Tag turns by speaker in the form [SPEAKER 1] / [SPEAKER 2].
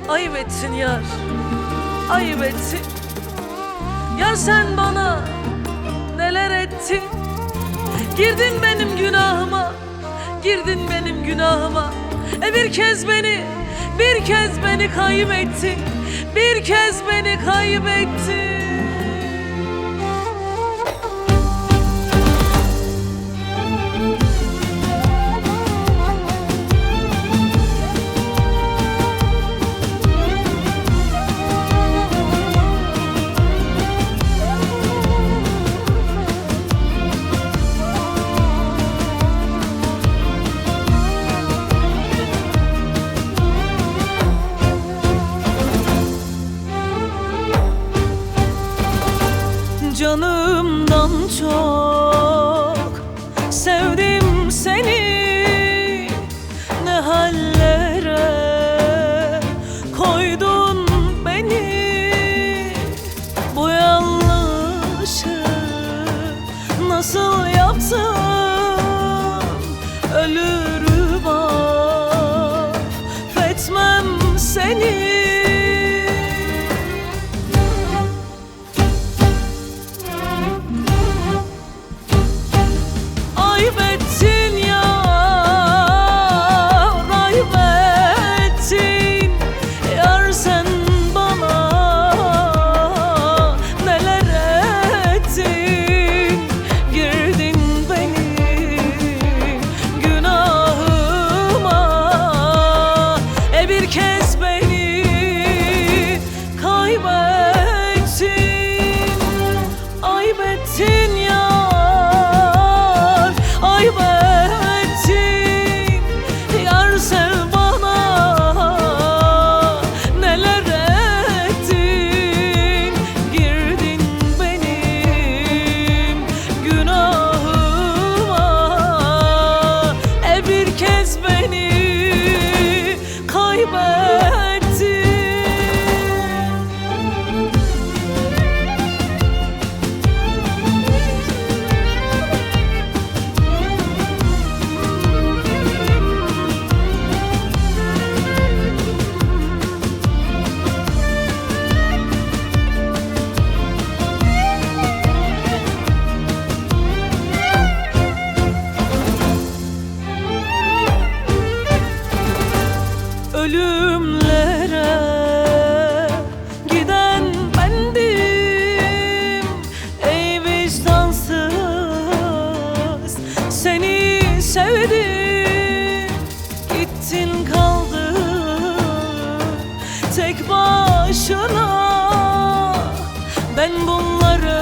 [SPEAKER 1] Ayıp ettin yar, ayıp ettin. Yar sen bana neler ettin. Girdin benim günahıma, girdin benim günahıma. Bir kez beni kaybettin. Bir kez beni kaybettin. Canımdan çok sevdim seni. Ne hallere koydun beni. Bu yanlışı nasıl yaptın? Ölürüm affetmem seni. Ayıp ettin yar, ayıp ettin. Yar sen bana neler ettin. Girdin benim günahıma. Bir kez beni kaybettin. Ayıp ettin yar, ayıp ettin. Yar sen bana neler ettin. Girdin benim günahıma. Bir kez beni kaybettin. Ölümlere giden bendim. Ey vicdansız, seni sevdim. Gittin kaldın tek başına. Ben bunları